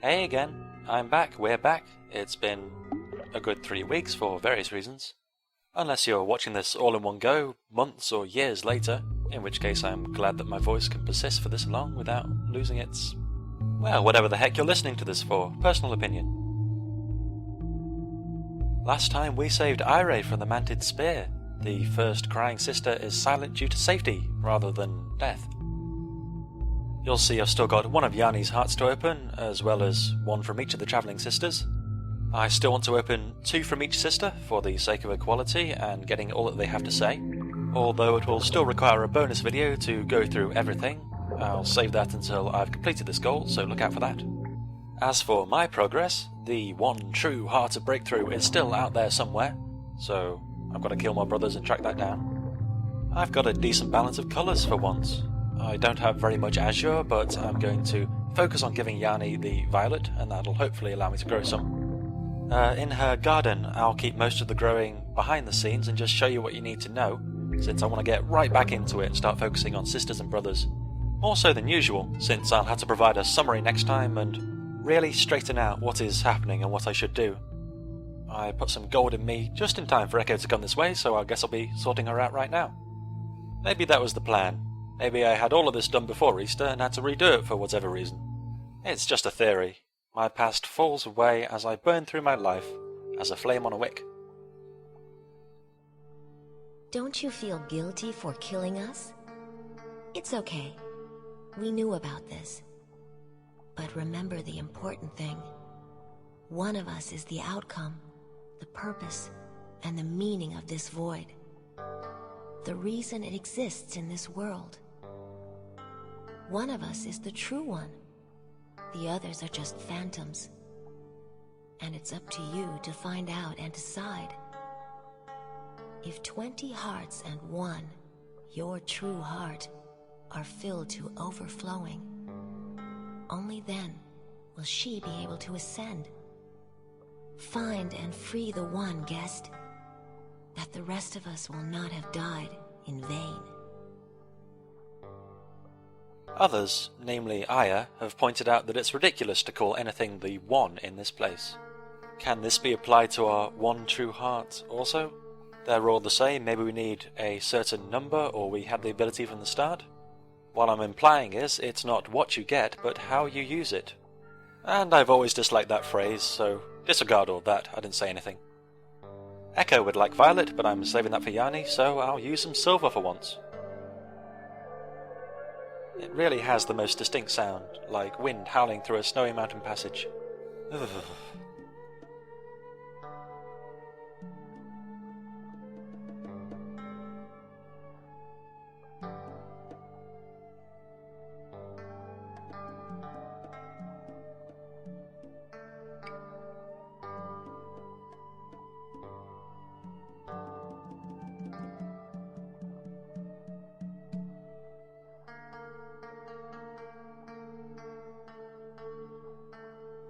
Hey again, I'm back, we're back. It's been a good 3 weeks for various reasons. Unless you're watching this all in one go, months or years later, in which case I'm glad that my voice can persist for this long without losing its... well, whatever the heck you're listening to this for, personal opinion. Last time we saved Ire from the Mantid Spear. The first crying sister is silent due to safety, rather than death. You'll see I've still got one of Yanni's hearts to open, as well as one from each of the travelling sisters. I still want to open 2 from each sister, for the sake of equality and getting all that they have to say. Although it will still require a bonus video to go through everything. I'll save that until I've completed this goal, so look out for that. As for my progress, the one true Heart of Breakthrough is still out there somewhere, so I've got to kill my brothers and track that down. I've got a decent balance of colours for once. I don't have very much azure, but I'm going to focus on giving Yanni the violet, and that'll hopefully allow me to grow some. In her garden, I'll keep most of the growing behind the scenes and just show you what you need to know, since I want to get right back into it and start focusing on sisters and brothers. More so than usual, since I'll have to provide a summary next time and really straighten out what is happening and what I should do. I put some gold in me just in time for Echo to come this way, so I guess I'll be sorting her out right now. Maybe that was the plan. Maybe I had all of this done before Easter and had to redo it for whatever reason. It's just a theory. My past falls away as I burn through my life as a flame on a wick. Don't you feel guilty for killing us? It's okay. We knew about this. But remember the important thing. One of us is the outcome, the purpose, and the meaning of this void. The reason it exists in this world. One of us is the true one. The others are just phantoms. And it's up to you to find out and decide. If 20 hearts and one, your true heart, are filled to overflowing, only then will she be able to ascend. Find and free the one, guest, that the rest of us will not have died in vain. Others, namely Aya, have pointed out that it's ridiculous to call anything the One in this place. Can this be applied to our one true heart also? They're all the same, maybe we need a certain number or we had the ability from the start? What I'm implying is, it's not what you get, but how you use it. And I've always disliked that phrase, so disregard all that, I didn't say anything. Echo would like violet, but I'm saving that for Yanni, so I'll use some silver for once. It really has the most distinct sound, like wind howling through a snowy mountain passage. Ugh.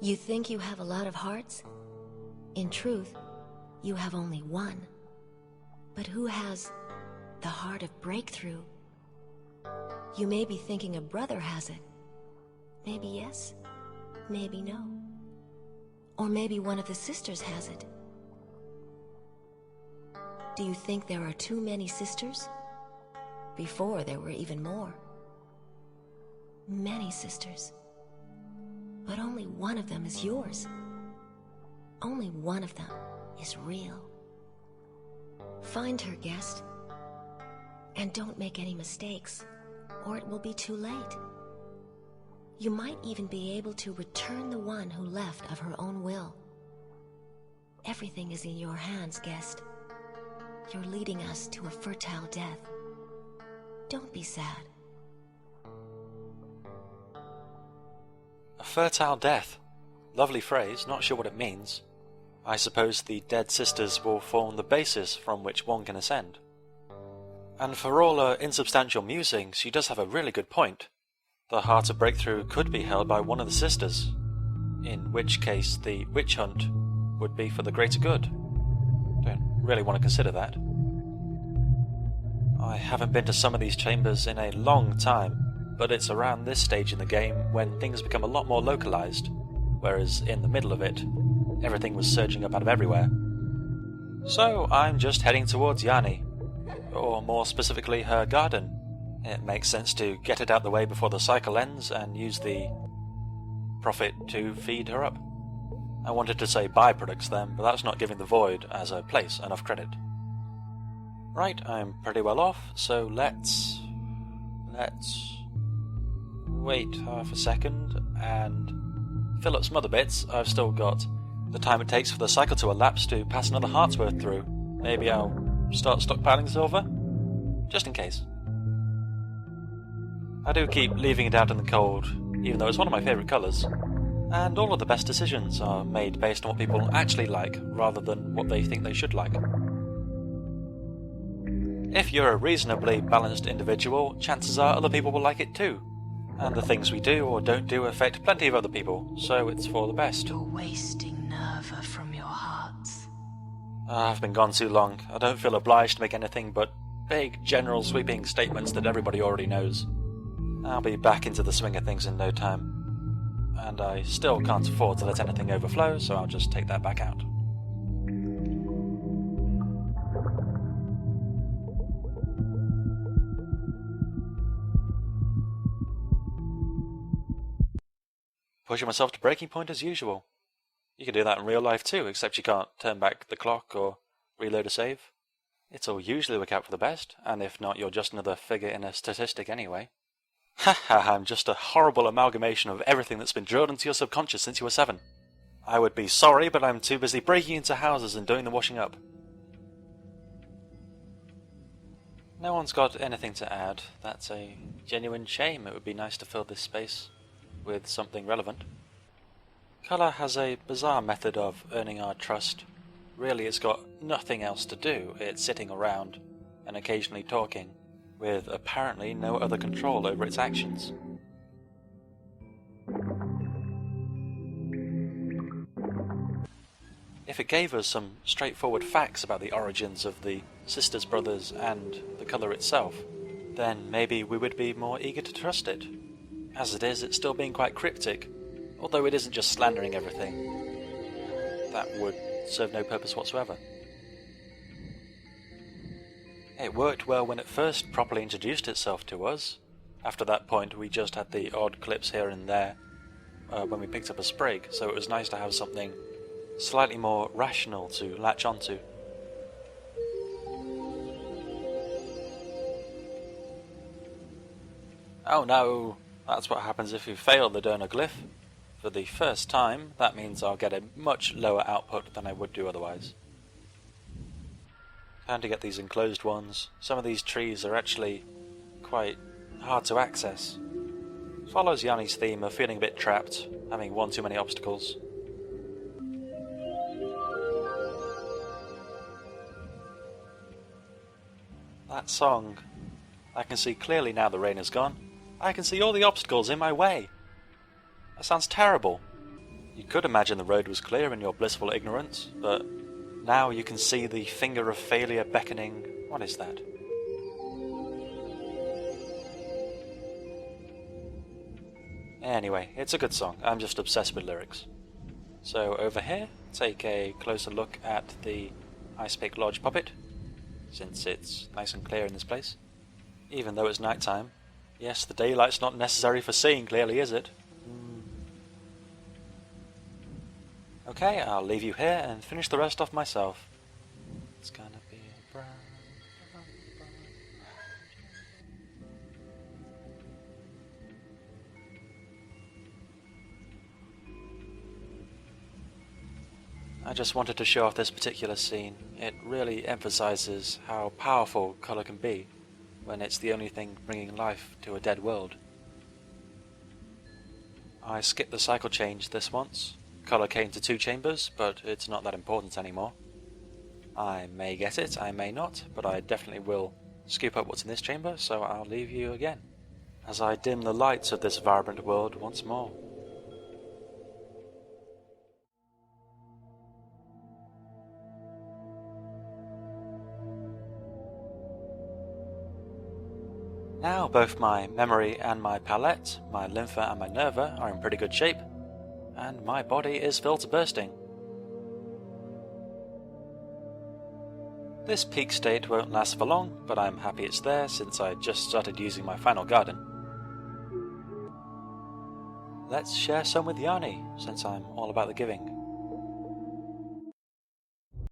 You think you have a lot of hearts? In truth, you have only one. But who has the heart of breakthrough? You may be thinking a brother has it. Maybe yes, maybe no. Or maybe one of the sisters has it. Do you think there are too many sisters? Before there were even more. Many sisters. But only one of them is yours. Only one of them is real. Find her, guest. And don't make any mistakes, or it will be too late. You might even be able to return the one who left of her own will. Everything is in your hands, guest. You're leading us to a fertile death. Don't be sad. A fertile death. Lovely phrase, not sure what it means. I suppose the dead sisters will form the basis from which one can ascend. And for all her insubstantial musings, she does have a really good point. The Heart of Breakthrough could be held by one of the sisters, in which case the witch hunt would be for the greater good. Don't really want to consider that. I haven't been to some of these chambers in a long time, but it's around this stage in the game when things become a lot more localized, whereas in the middle of it, everything was surging up out of everywhere. So I'm just heading towards Yanni, or more specifically her garden. It makes sense to get it out the way before the cycle ends and use the profit to feed her up. I wanted to say byproducts then, but that's not giving the Void as a place enough credit. Right, I'm pretty well off, so let's wait half a second and fill up some other bits. I've still got the time it takes for the cycle to elapse to pass another heart's worth through. Maybe I'll start stockpiling silver, just in case. I do keep leaving it out in the cold, even though it's one of my favourite colours, and all of the best decisions are made based on what people actually like, rather than what they think they should like. If you're a reasonably balanced individual, chances are other people will like it too. And the things we do or don't do affect plenty of other people, so it's for the best. You're wasting Nerva from your hearts. I've been gone too long. I don't feel obliged to make anything but big, general, sweeping statements that everybody already knows. I'll be back into the swing of things in no time. And I still can't afford to let anything overflow, so I'll just take that back out. Pushing myself to breaking point as usual. You can do that in real life too, except you can't turn back the clock or reload a save. It'll usually work out for the best, and if not, you're just another figure in a statistic anyway. Haha, I'm just a horrible amalgamation of everything that's been drilled into your subconscious since you were 7. I would be sorry, but I'm too busy breaking into houses and doing the washing up. No one's got anything to add. That's a genuine shame. It would be nice to fill this space with something relevant. Colour has a bizarre method of earning our trust. Really, it's got nothing else to do. It's sitting around and occasionally talking, with apparently no other control over its actions. If it gave us some straightforward facts about the origins of the sisters, brothers, and the colour itself, then maybe we would be more eager to trust it. As it is, it's still being quite cryptic, although it isn't just slandering everything. That would serve no purpose whatsoever. It worked well when it first properly introduced itself to us. After that point, we just had the odd clips here and there when we picked up a sprig, so it was nice to have something slightly more rational to latch onto. Oh no! That's what happens if you fail the donor glyph. For the first time, that means I'll get a much lower output than I would do otherwise. Time to get these enclosed ones. Some of these trees are actually quite hard to access. Follows Yanni's theme of feeling a bit trapped, having one too many obstacles. That song. I can see clearly now the rain is gone. I can see all the obstacles in my way. That sounds terrible. You could imagine the road was clear in your blissful ignorance, but now you can see the finger of failure beckoning. What is that? Anyway, it's a good song. I'm just obsessed with lyrics. So over here, take a closer look at the Ice Pick Lodge puppet, since it's nice and clear in this place. Even though it's nighttime. Yes, the daylight's not necessary for seeing clearly, is it? Okay, I'll leave you here and finish the rest off myself. It's gonna be a brown. I just wanted to show off this particular scene. It really emphasizes how powerful colour can be when it's the only thing bringing life to a dead world. I skipped the cycle change this once. Colour came to 2 chambers, but it's not that important anymore. I may get it, I may not, but I definitely will scoop up what's in this chamber, so I'll leave you again, as I dim the lights of this vibrant world once more. Now both my memory and my palette, my Lympha and my Nerva are in pretty good shape, and my body is filled to bursting. This peak state won't last for long, but I'm happy it's there since I just started using my final garden. Let's share some with Yanni, since I'm all about the giving.